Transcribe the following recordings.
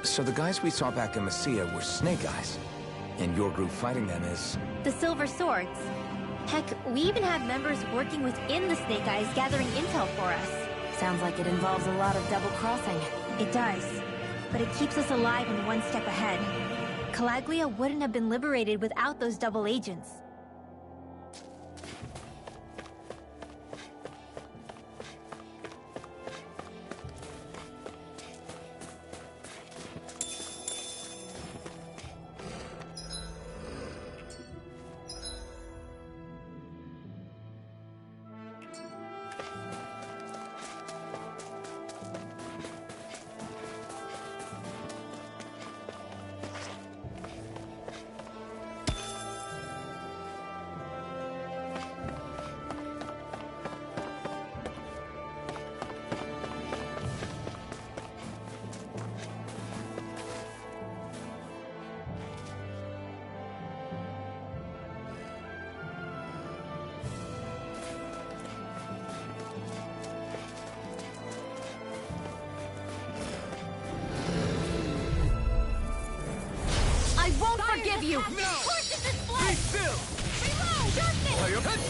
So the guys we saw back in Messia were Snake Eyes, and your group fighting them is... The Silver Swords. Heck, we even have members working within the Snake Eyes gathering intel for us. Sounds like it involves a lot of double-crossing. It does. But it keeps us alive and one step ahead. Calaglia wouldn't have been liberated without those double agents. Forgive you! No! Be still!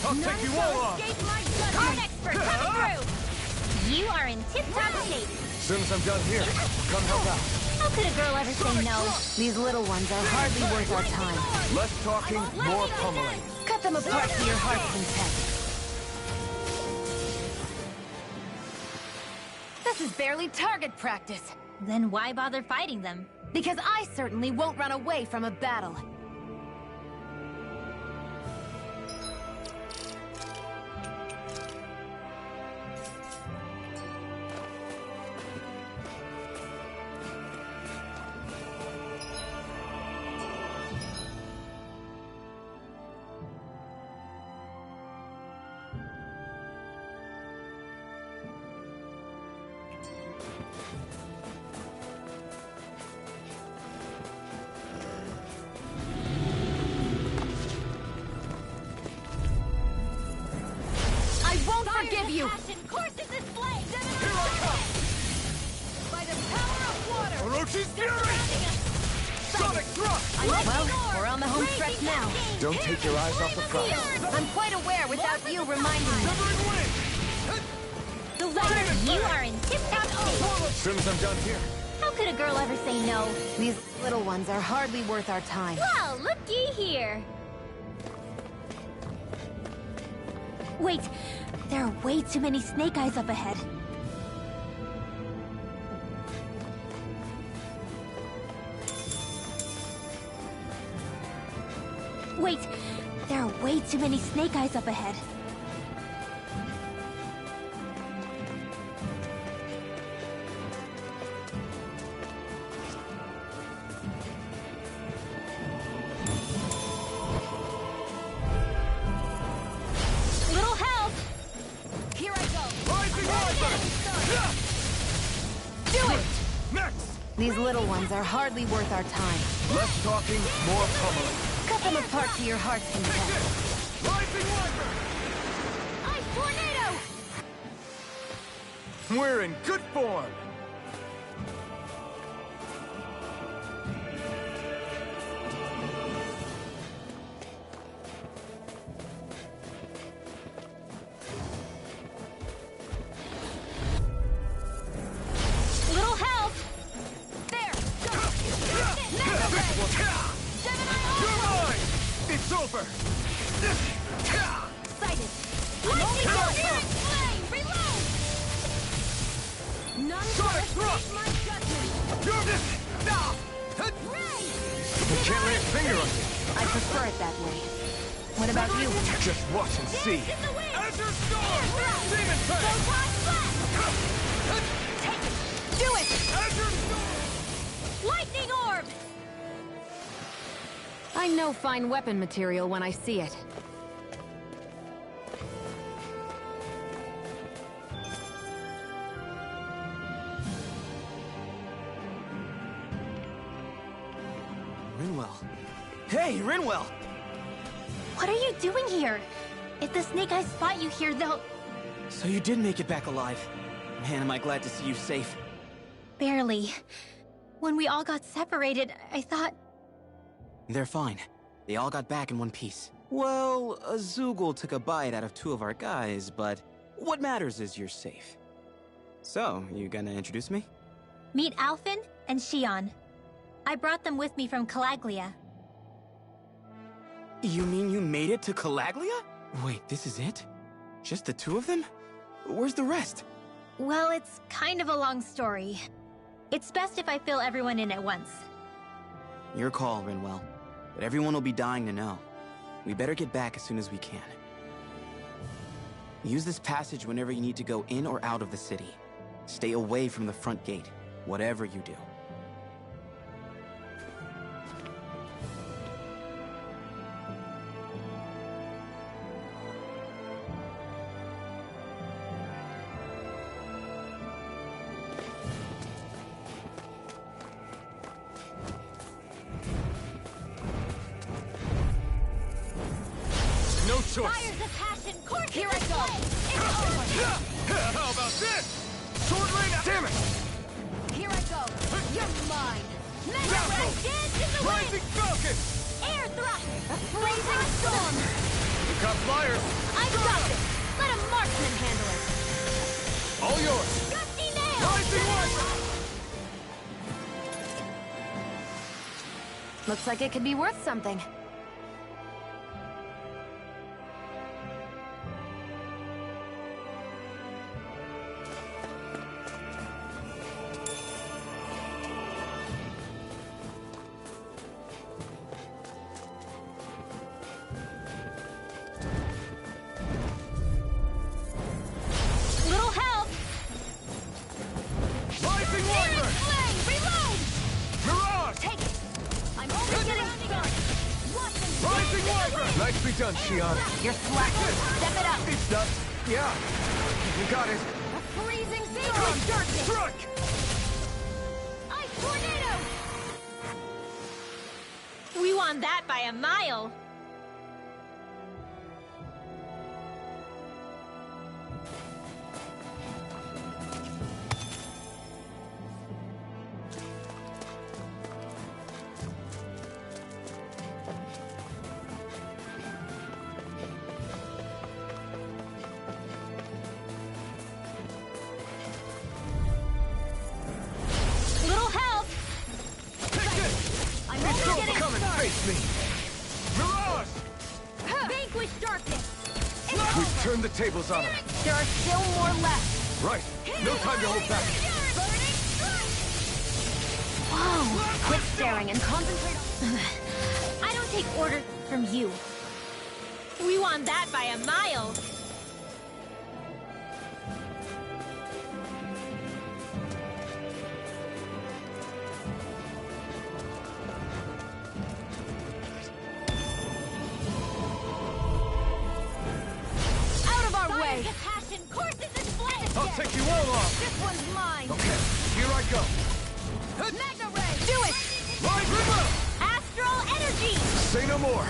I'll take you all on! An expert coming through! You are in tip-top shape. As soon as I'm done here, come help out. How could a girl ever say no? These little ones are hardly worth our time. Less talking, more pummeling. Cut them apart to your heart's content. This is barely target practice. Then why bother fighting them? Because I certainly won't run away from a battle. Forgive you! Courses in flame! Here I come! By the power of water! Orochi's Fury! Sonic Thrust! Well, we're on the home stretch now. Don't take your eyes off the prize. I'm quite aware without you reminding me. Severing Wing! The water! You are in tip-top shape! As soon as I'm done here. How could a girl ever say no? These little ones are hardly worth our time. Well, looky here! Wait, there are way too many Snake Eyes up ahead. Wait, there are way too many Snake Eyes up ahead. Little help! Here I go. Rising Riser! Do it! Next! These little ones are hardly worth our time. Less talking, more pummeling. Cut them apart to your heart's content. Rising Riser! Ice Tornado! We're in good form. Little help! There! You're mine! It's over! Excited! I'm only going flame! Reload! None Sonic shall Thrust! escape my judgment! You're this! Now! You can't lay a finger on me. I prefer it that way. What about you? Just watch and see. In the wind! Azure Storm! Demon Fang! Take it! Do it! Azure Storm! Lightning Orb! I know fine weapon material when I see it. Rinwell. Hey, Rinwell! What are you doing here? If the Snake Eyes spot you here, they'll... So you did make it back alive. Man, am I glad to see you safe. Barely. When we all got separated, I thought... They're fine. They all got back in one piece. Well, Azugul took a bite out of 2 of our guys, but what matters is you're safe. So, you gonna introduce me? Meet Alphen and Xion. I brought them with me from Calaglia. You mean you made it to Calaglia? Wait, this is it? Just the 2 of them? Where's the rest? Well, it's kind of a long story. It's best if I fill everyone in at once. Your call, Rinwell. But everyone will be dying to know. We better get back as soon as we can. Use this passage whenever you need to go in or out of the city. Stay away from the front gate, whatever you do. No choice. Fires of passion, course Here I go. How about this? Sword rain. Damn it! Here I go. You're mine. Mega Grapple! Red dance in the wind! Rising Falcon. Air thrust! Blazing storm. You got flyers. I got this! Let a marksman handle it! All yours. Gusty nail! Rising Wiper. Looks like it could be worth something. Little help! Rising Wiper. Flame! Reload! Mirage. Take it. I'm only getting started. Watch them Rising Wiper. Nicely done, Xion. You're slacking. Step it up. It's done. Yeah. You got it. Freezing storm. Darkness. Strike. Ice tornado! We won that by a mile! Little help! Take it. I'm It's only over. getting Come and started! face me. Mirage. Vanquish darkness! We've turned the tables on her. There are still more left. Right. No time to hold back. Whoa. Quit staring and concentrate on... I don't take orders from you. We won that by a mile! Out of our way. Fires of passion courses in flame! I'll take you all off. This one's mine. Okay. Here I go. Magna Ray. Do it. Rise Rinwell. Astral energy! Say no more.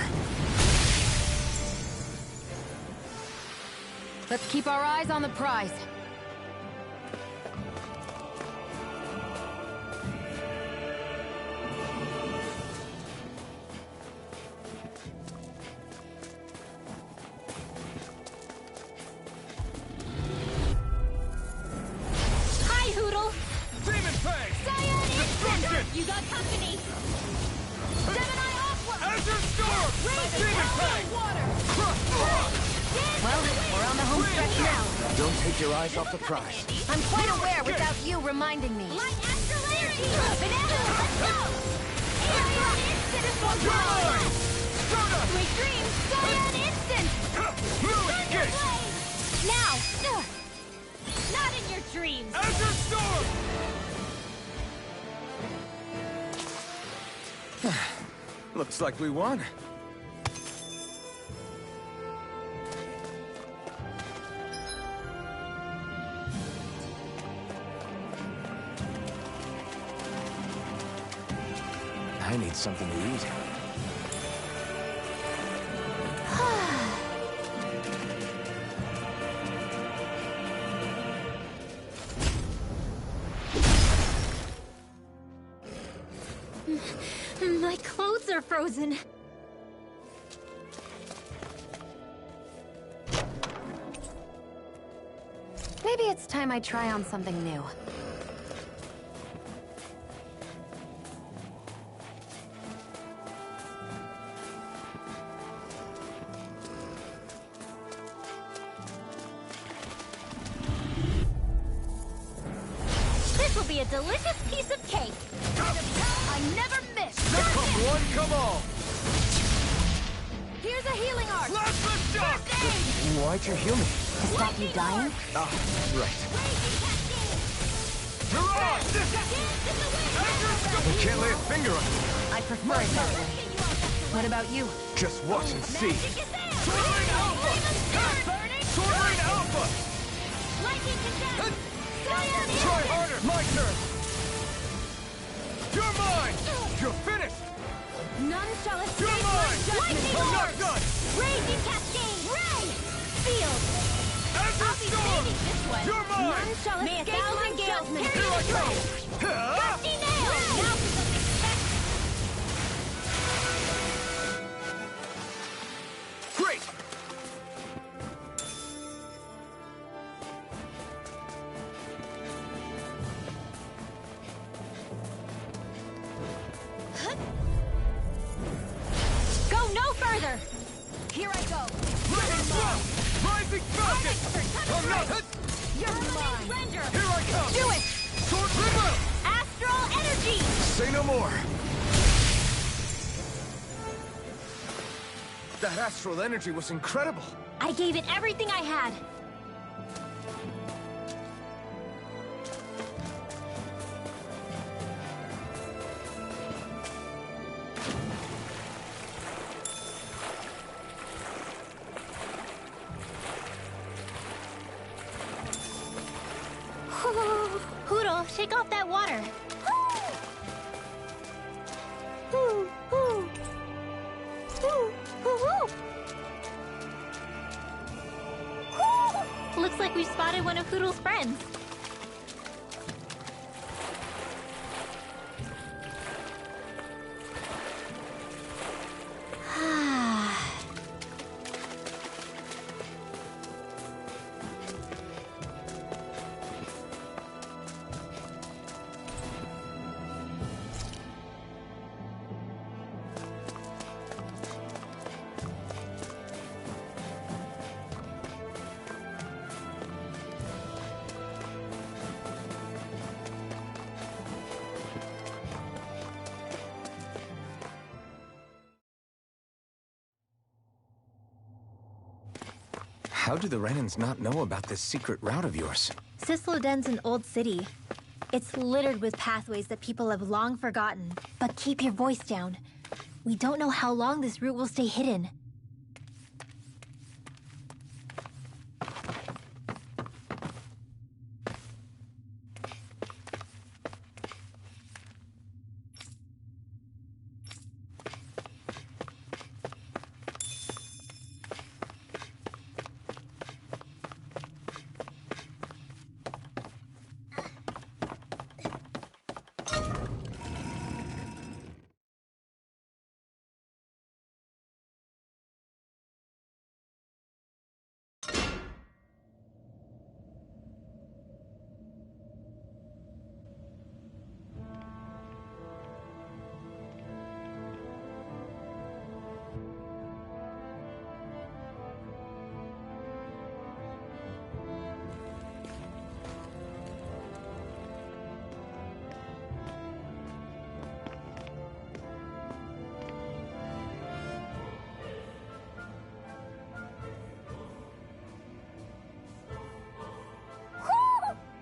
Let's keep our eyes on the prize. Hi, Hoodle! Demon Fang. Cyan Destruction. Instant! You got company! Gemini Aqua! Azure Storm. Demon Fang. Well, we're on the home stretch now. Don't take your eyes off the prize. I'm quite aware without you reminding me. Light Astral Energy! Vanilla, let's go! Cyan Instant is one Divine. Sweet dreams! Cyan Instant! Fluid Gate. Flame! Now! Not in your dreams! Azure Storm. Looks like we won. I need something to eat. are frozen. Maybe it's time I try on something new. This will be a delicious piece of cake. I never miss! Come one, come all! Here's a healing arc! Blast the shock! Why'd you heal me? To stop you dying? Ah, right. Mirage! I can't lay a finger on it. I prefer it that way. What about you? Just watch and see. Sword Rain Alpha! Sword Rain Alpha! Try harder! My turn! You're mine! You're finished! None shall escape You're my mine! judgment! I'm not done! Raging Cascade! Ray! Field! Azure I'll be Storm! saving this one! You're mine! None shall May a escape my thousand gales judgment! carry Here I the go! trade! Huh? Rusty nail! Now for something special! Great! Go no further! Here I go! Lightning Blow! Rising Falcon! I'm not... You're mine! Render! Here I come! Do it! Sword Remote! Astral energy! Say no more! That astral energy was incredible! I gave it everything I had. Hootle, shake off that water. Looks like we spotted one of Hootle's friends. How do the Renans not know about this secret route of yours? Cisloden's an old city. It's littered with pathways that people have long forgotten. But keep your voice down. We don't know how long this route will stay hidden.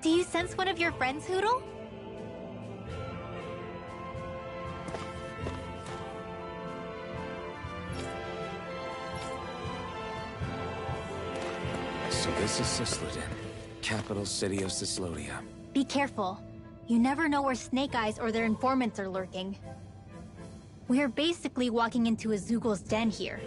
Do you sense one of your friends, Hootle? So this is Cisloden, capital city of Cyslodia. Be careful. You never know where Snake Eyes or their informants are lurking. We're basically walking into a Zoogl's den here.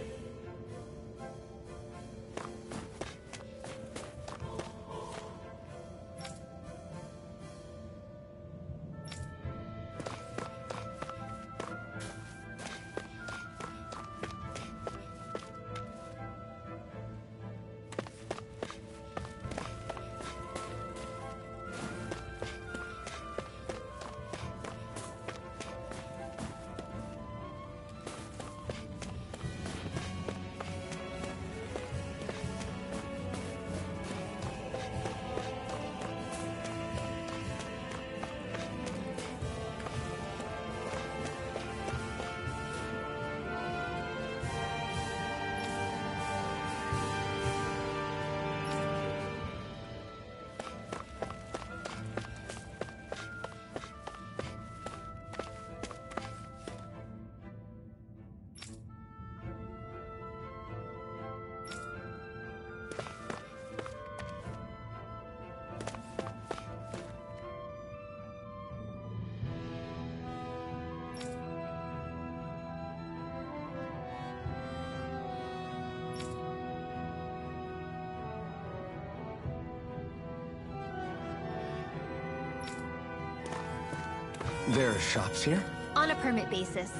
There are shops here? On a permit basis.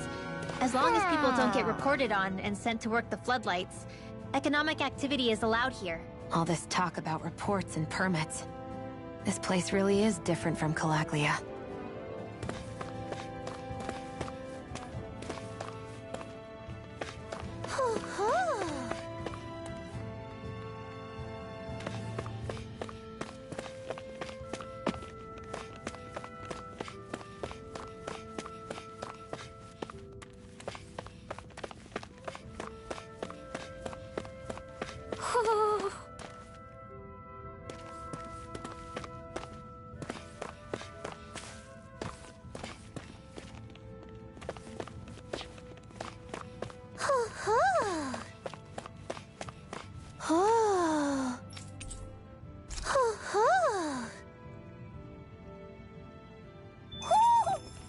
As long as people don't get reported on and sent to work the floodlights, economic activity is allowed here. All this talk about reports and permits. This place really is different from Calaglia.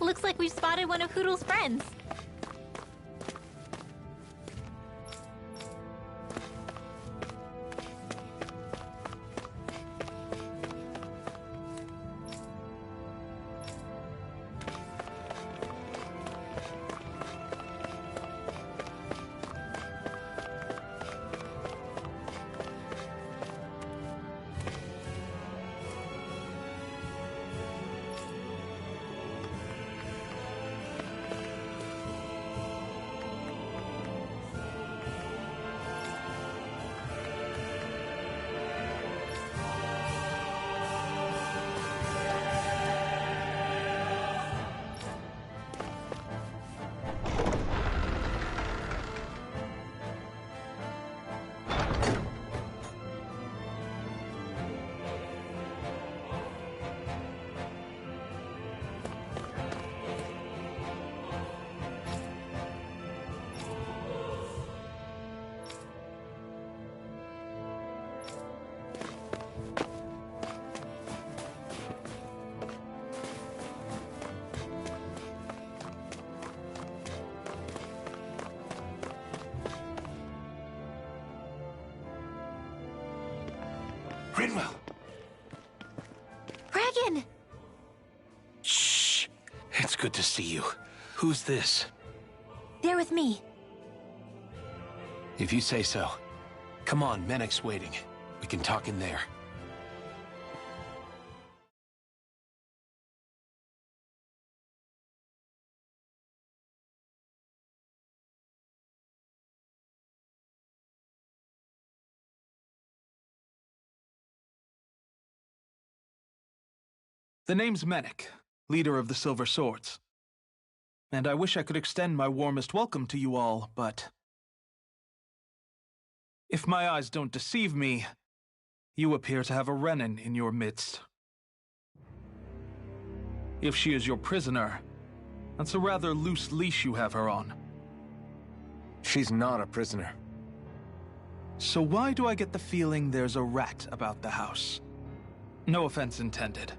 Looks like we've spotted one of Hootl's friends. Rinwell! Regan! Shh! It's good to see you. Who's this? They're with me. If you say so. Come on, Menek's waiting. We can talk in there. The name's Menek, leader of the Silver Swords. And I wish I could extend my warmest welcome to you all, but if my eyes don't deceive me, you appear to have a Renan in your midst. If she is your prisoner, that's a rather loose leash you have her on. She's not a prisoner. So why do I get the feeling there's a rat about the house? No offense intended.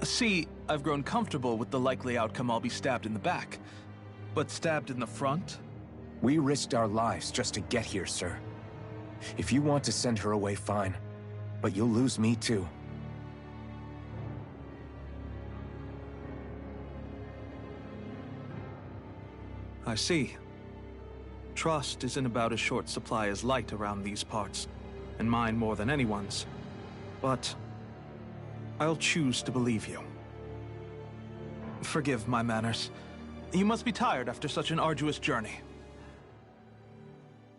See, I've grown comfortable with the likely outcome I'll be stabbed in the back. But stabbed in the front? We risked our lives just to get here, sir. If you want to send her away, fine. But you'll lose me too. I see. Trust is in about as short supply as light around these parts, and mine more than anyone's. But I'll choose to believe you. Forgive my manners. You must be tired after such an arduous journey.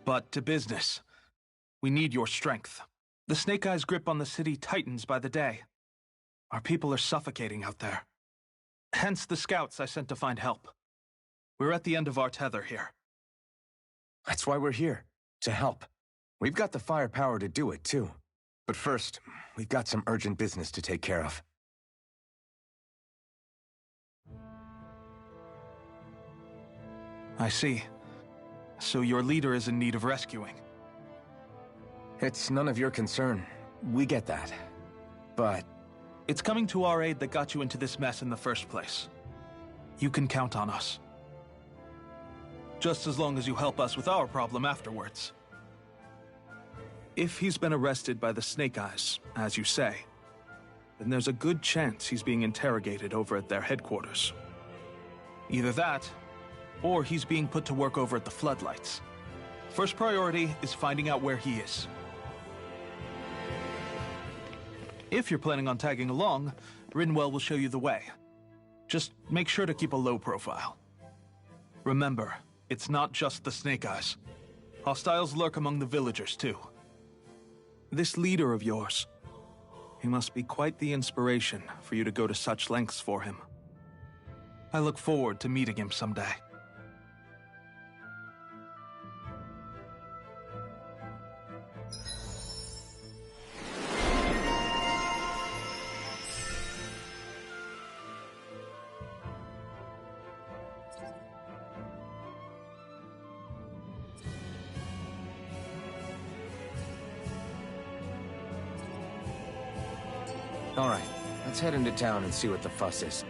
But to business. We need your strength. The Snake Eyes' grip on the city tightens by the day. Our people are suffocating out there. Hence the scouts I sent to find help. We're at the end of our tether here. That's why we're here, to help. We've got the firepower to do it, too. But first, we've got some urgent business to take care of. I see. So your leader is in need of rescuing. It's none of your concern. We get that. But it's coming to our aid that got you into this mess in the first place. You can count on us. Just as long as you help us with our problem afterwards. If he's been arrested by the Snake Eyes, as you say, then there's a good chance he's being interrogated over at their headquarters. Either that, or he's being put to work over at the Floodlights. First priority is finding out where he is. If you're planning on tagging along, Rinwell will show you the way. Just make sure to keep a low profile. Remember, it's not just the Snake Eyes. Hostiles lurk among the villagers, too. This leader of yours, he must be quite the inspiration for you to go to such lengths for him. I look forward to meeting him someday. All right, let's head into town and see what the fuss is.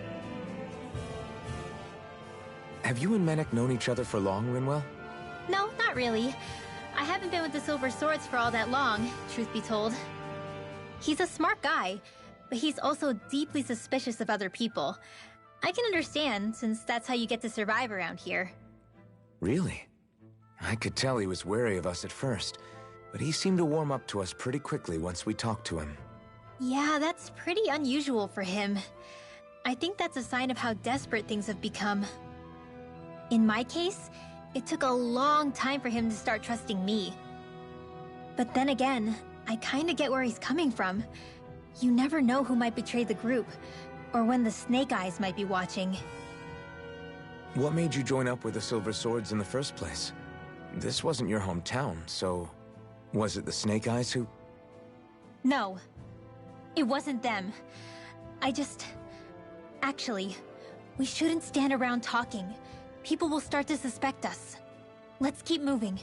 Have you and Menek known each other for long, Rinwell? No, not really. I haven't been with the Silver Swords for all that long, truth be told. He's a smart guy, but he's also deeply suspicious of other people. I can understand, since that's how you get to survive around here. Really? I could tell he was wary of us at first, but he seemed to warm up to us pretty quickly once we talked to him. Yeah, that's pretty unusual for him. I think that's a sign of how desperate things have become. In my case, it took a long time for him to start trusting me. But then again, I kinda get where he's coming from. You never know who might betray the group, or when the Snake Eyes might be watching. What made you join up with the Silver Swords in the first place? This wasn't your hometown, so... was it the Snake Eyes who... No. It wasn't them. Actually, we shouldn't stand around talking. People will start to suspect us. Let's keep moving.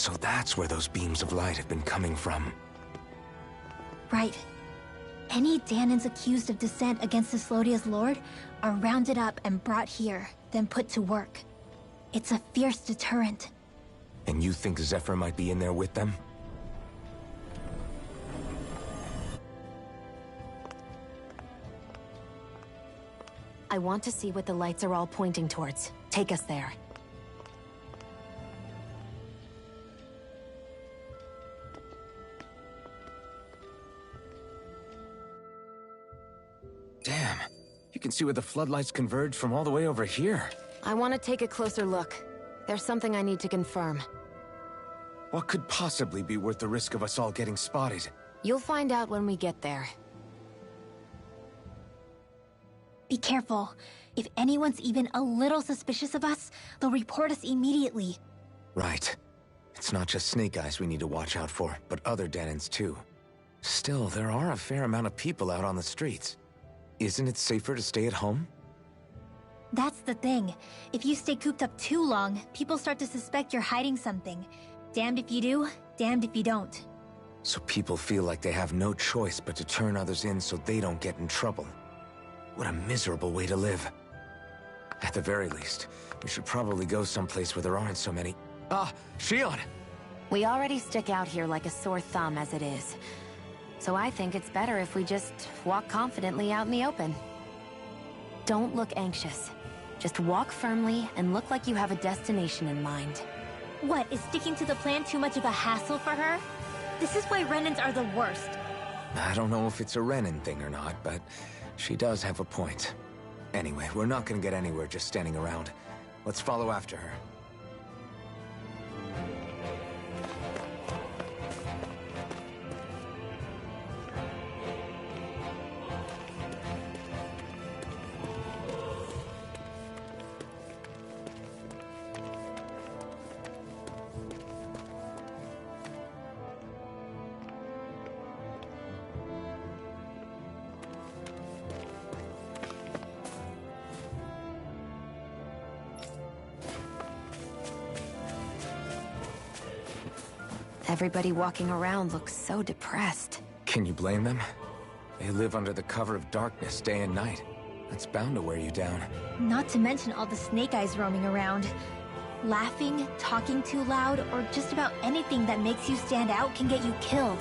So that's where those beams of light have been coming from. Right. Any Dahnans accused of dissent against Cyslodia's lord are rounded up and brought here, then put to work. It's a fierce deterrent. And you think Zephyr might be in there with them? I want to see what the lights are all pointing towards. Take us there. Damn. You can see where the floodlights converge from all the way over here. I want to take a closer look. There's something I need to confirm. What could possibly be worth the risk of us all getting spotted? You'll find out when we get there. Be careful. If anyone's even a little suspicious of us, they'll report us immediately. Right. It's not just Snake Eyes we need to watch out for, but other Dahnans too. Still, there are a fair amount of people out on the streets. Isn't it safer to stay at home? That's the thing. If you stay cooped up too long, people start to suspect you're hiding something. Damned if you do, damned if you don't. So people feel like they have no choice but to turn others in so they don't get in trouble. What a miserable way to live. At the very least, we should probably go someplace where there aren't so many... Ah, Shion! We already stick out here like a sore thumb as it is. So I think it's better if we just walk confidently out in the open. Don't look anxious. Just walk firmly and look like you have a destination in mind. What, is sticking to the plan too much of a hassle for her? This is why Renans are the worst. I don't know if it's a Renan thing or not, but she does have a point. Anyway, we're not gonna get anywhere just standing around. Let's follow after her. Everybody walking around looks so depressed. Can you blame them? They live under the cover of darkness day and night. That's bound to wear you down. Not to mention all the Snake Eyes roaming around. Laughing, talking too loud, or just about anything that makes you stand out can get you killed.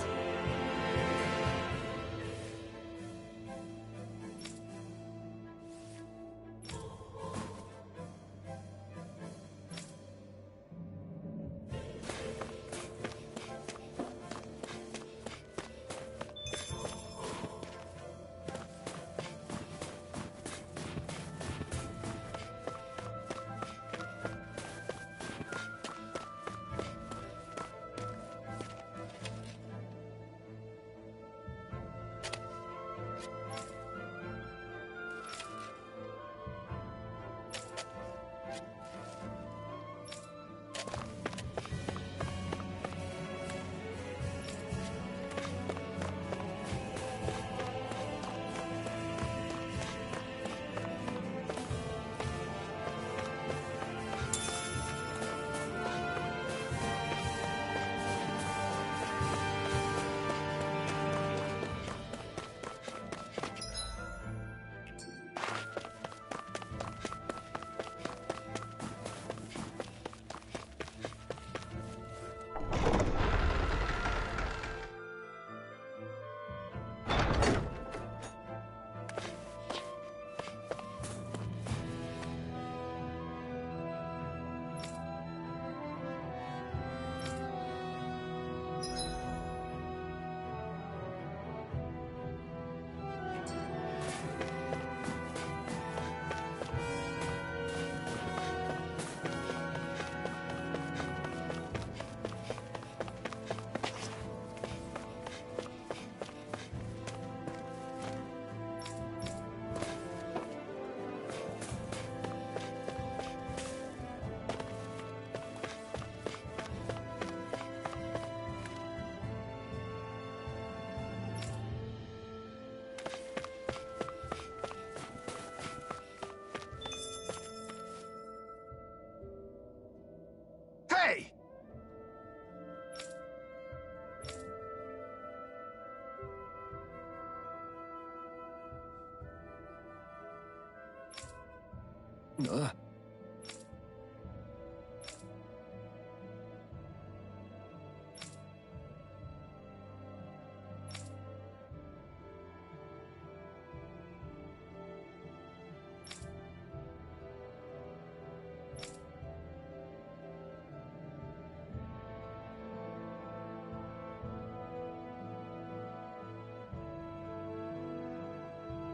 Ugh.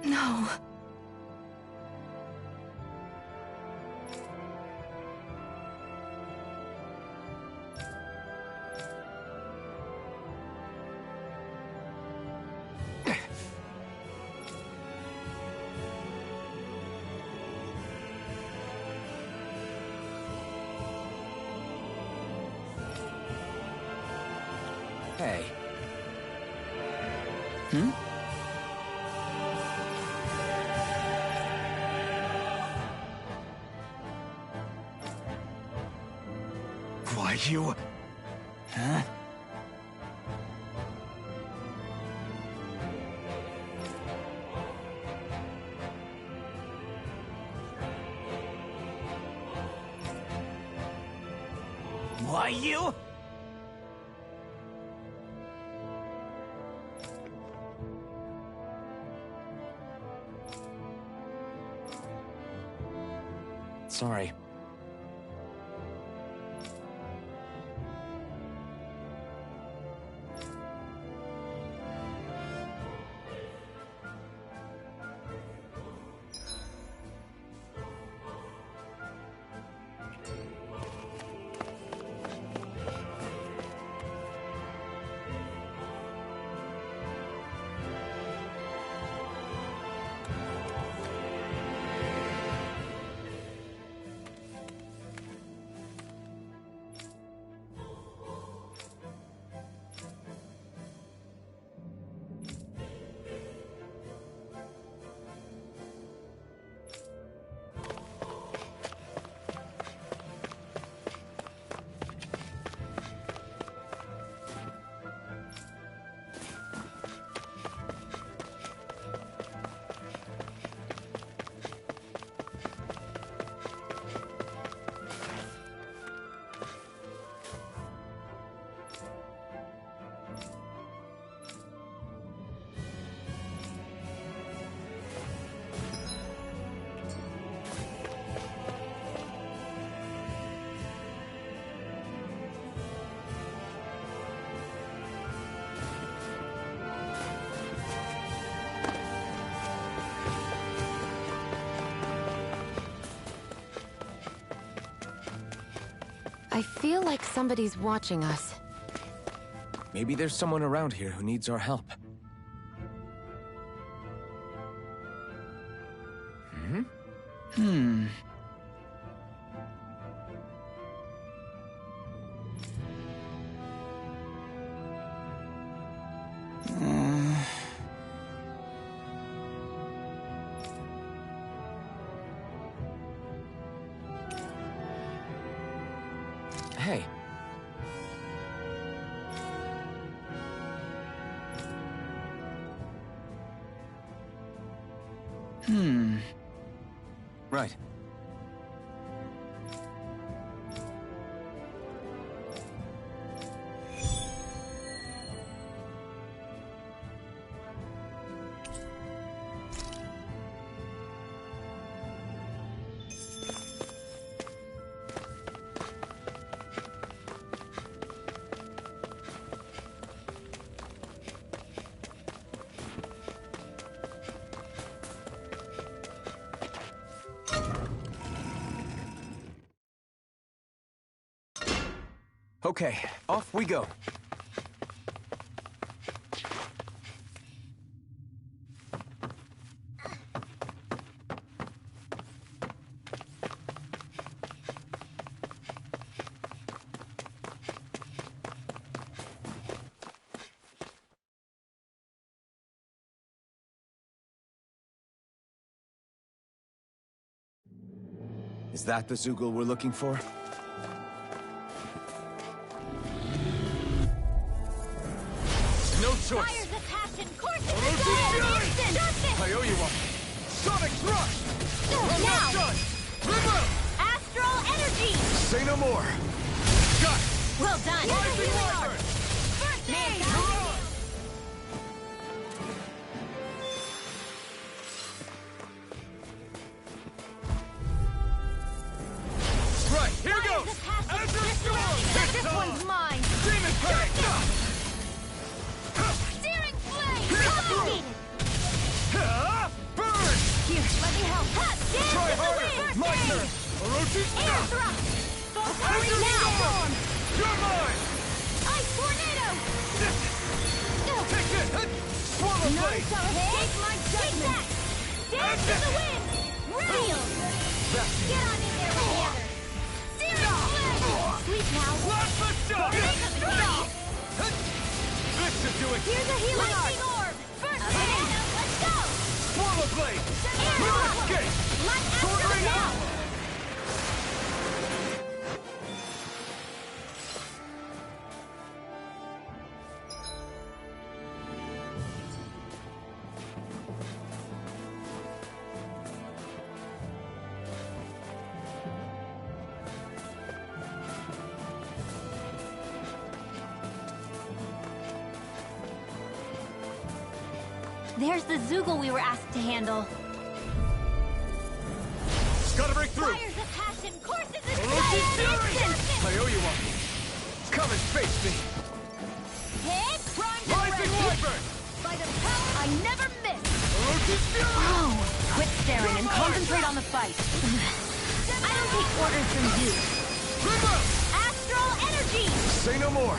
No. Hey. Hmm? Why, you... Huh? Why, you... Sorry. I feel like somebody's watching us. Maybe there's someone around here who needs our help. Hmm. Hey. Right. Okay, off we go. Is that the Zoogle we're looking for? No choice! Fires of passion courses Fury! instant! I owe you one! Sonic Thrust! Now! Almost done! no more! Got it! Well done! Rising Wyvern! First aid! Right, here goes! Azure Storm! This one's mine! Demon Prey! Searing Flame! Burn! Here, let me help! Try harder! My turn! Orochi's Air thrust! Hurry Azure now! Storm! You're mine! Ice tornado! Take it! Swallow Blade! Take my judgment! Dance to the wind! Real! Get on in there with the others! Searing Flame! Sleep now! Blast the shot! Take a throw! This should do it! Here's a healing orb! First aid! Let's go! Swallow Blade! Air No thrust! escape! Light Sword after Rain now! Alpha! There's the Zoogle we were asked to handle. Gotta break through! Fires of passion courses in Orochi's flame! Fury! I owe you one. Come and face me! Hit! Rising Wyvern! By the power I never miss! Orochi's Fury! Oh, quit staring and concentrate on the fight. I don't take orders from you. Remote! Astral energy! Say no more!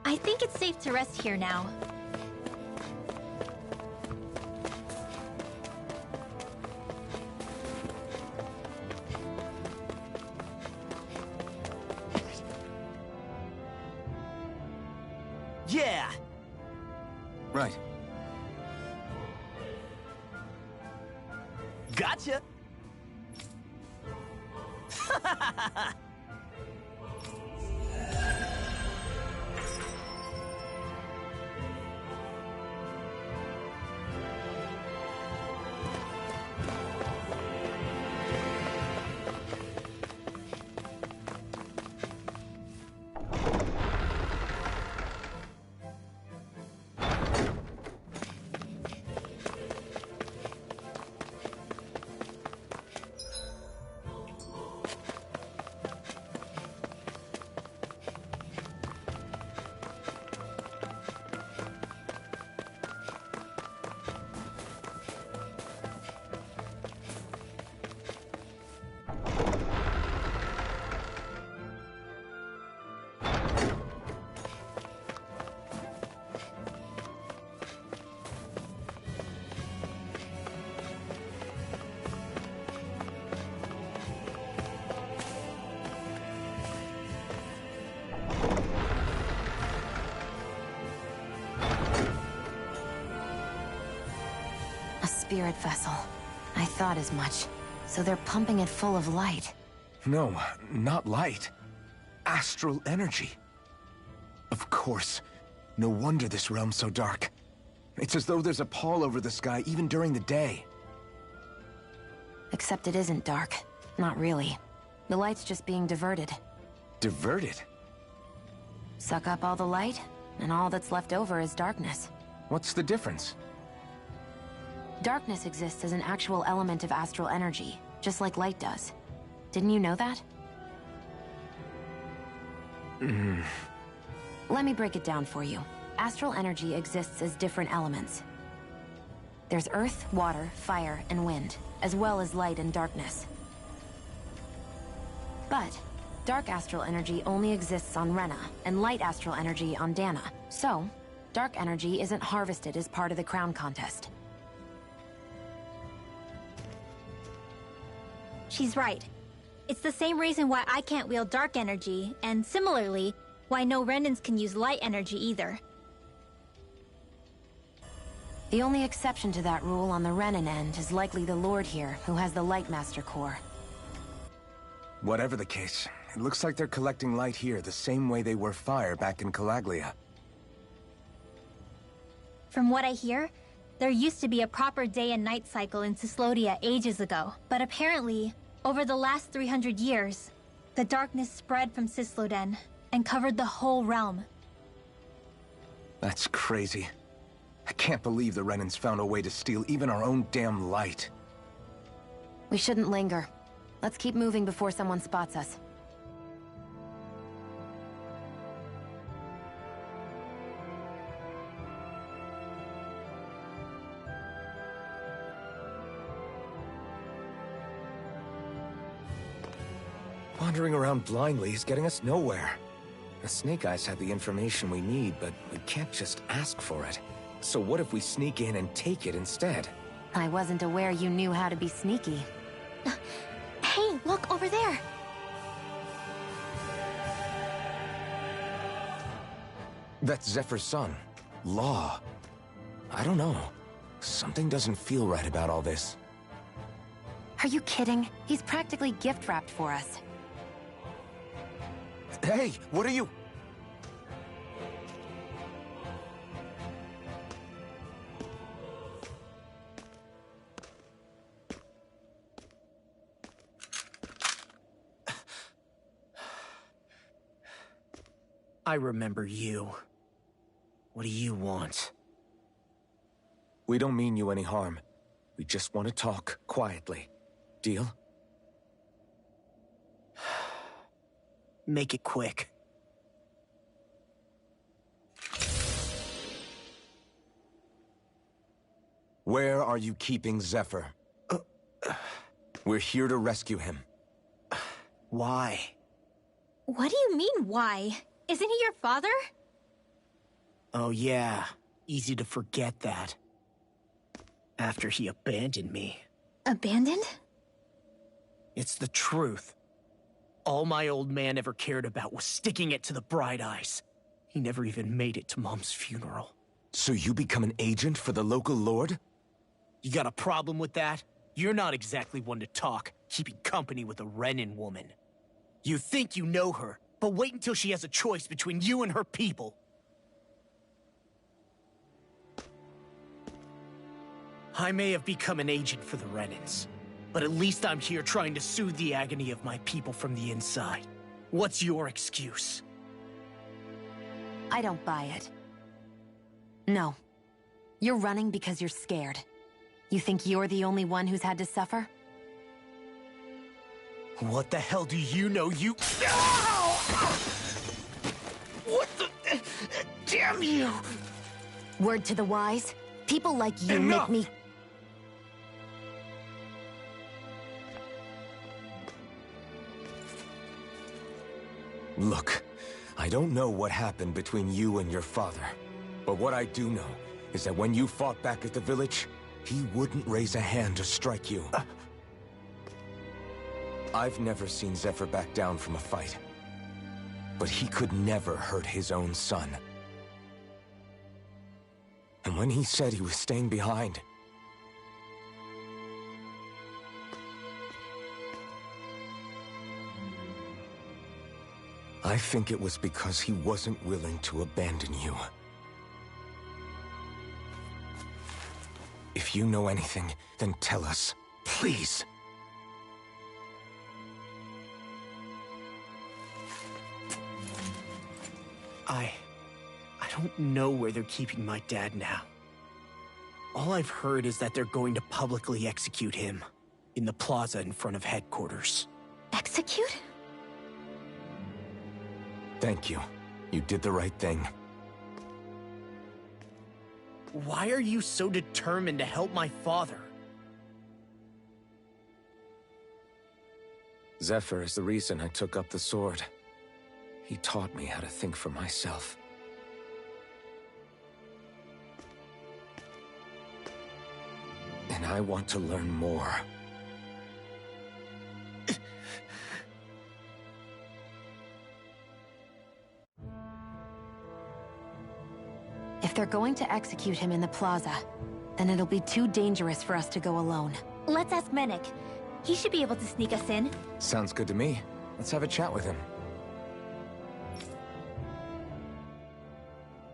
I think it's safe to rest here now. Yeah! Right. Gotcha! Spirit vessel. I thought as much. So they're pumping it full of light. No, not light. Astral energy. Of course. No wonder this realm's so dark. It's as though there's a pall over the sky even during the day. Except it isn't dark. Not really. The light's just being diverted. Diverted? Suck up all the light, and all that's left over is darkness. What's the difference? Darkness exists as an actual element of astral energy, just like light does. Didn't you know that? Let me break it down for you. Astral energy exists as different elements. There's earth, water, fire, and wind, as well as light and darkness. But dark astral energy only exists on Rena, and light astral energy on Dana. So, dark energy isn't harvested as part of the crown contest. She's right. It's the same reason why I can't wield dark energy, and similarly, why no Renans can use light energy either. The only exception to that rule on the Renan end is likely the Lord here, who has the Lightmaster core. Whatever the case, it looks like they're collecting light here the same way they were fire back in Calaglia. From what I hear, there used to be a proper day and night cycle in Cyslodia ages ago, but apparently, over the last 300 years, the darkness spread from Cysloden and covered the whole realm. That's crazy. I can't believe the Renans found a way to steal even our own damn light. We shouldn't linger. Let's keep moving before someone spots us. Wandering around blindly is getting us nowhere. The Snake Eyes have the information we need, but we can't just ask for it. So what if we sneak in and take it instead? I wasn't aware you knew how to be sneaky. Hey, look over there! That's Zephyr's son, Law. I don't know. Something doesn't feel right about all this. Are you kidding? He's practically gift-wrapped for us. Hey, what are you... I remember you. What do you want? We don't mean you any harm. We just want to talk quietly. Deal? Make it quick. Where are you keeping Zephyr? We're here to rescue him. Why? What do you mean, why? Isn't he your father? Oh yeah, easy to forget that. After he abandoned me. Abandoned? It's the truth. All my old man ever cared about was sticking it to the Bright Eyes. He never even made it to Mom's funeral. So you become an agent for the local lord? You got a problem with that? You're not exactly one to talk, keeping company with a Renan woman. You think you know her, but wait until she has a choice between you and her people. I may have become an agent for the Renans, but at least I'm here trying to soothe the agony of my people from the inside. What's your excuse? I don't buy it. No. You're running because you're scared. You think you're the only one who's had to suffer? What the hell do you know, you— What the— Damn you! Word to the wise, people like you Enough! make me— Look, I don't know what happened between you and your father. But what I do know is that when you fought back at the village, he wouldn't raise a hand to strike you. I've never seen Zephyr back down from a fight. But he could never hurt his own son. And when he said he was staying behind, I think it was because he wasn't willing to abandon you. If you know anything, then tell us. Please. I don't know where they're keeping my dad now. All I've heard is that they're going to publicly execute him in the plaza in front of headquarters. Execute? Thank you. You did the right thing. Why are you so determined to help my father? Zephyr is the reason I took up the sword. He taught me how to think for myself. And I want to learn more. If they're going to execute him in the plaza, then it'll be too dangerous for us to go alone. Let's ask Menik. He should be able to sneak us in. Sounds good to me. Let's have a chat with him.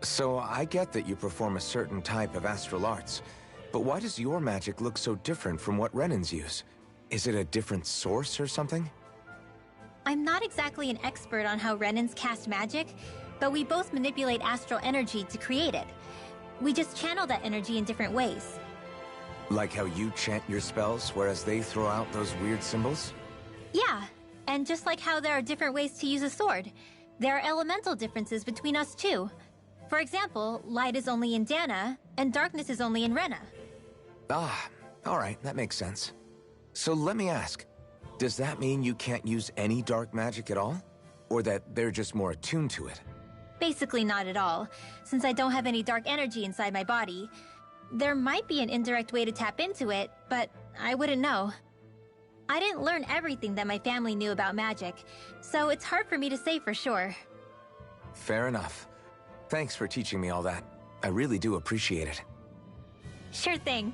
So, I get that you perform a certain type of astral arts, but why does your magic look so different from what Renan's use? Is it a different source or something? I'm not exactly an expert on how Renans cast magic, but we both manipulate astral energy to create it. We just channel that energy in different ways. Like how you chant your spells, whereas they throw out those weird symbols? Yeah, and just like how there are different ways to use a sword, there are elemental differences between us too. For example, light is only in Dana, and darkness is only in Rena. Ah, alright, that makes sense. So let me ask, does that mean you can't use any dark magic at all? Or that they're just more attuned to it? Basically not at all, since I don't have any dark energy inside my body. There might be an indirect way to tap into it, but I wouldn't know. I didn't learn everything that my family knew about magic, so it's hard for me to say for sure. Fair enough. Thanks for teaching me all that. I really do appreciate it. Sure thing.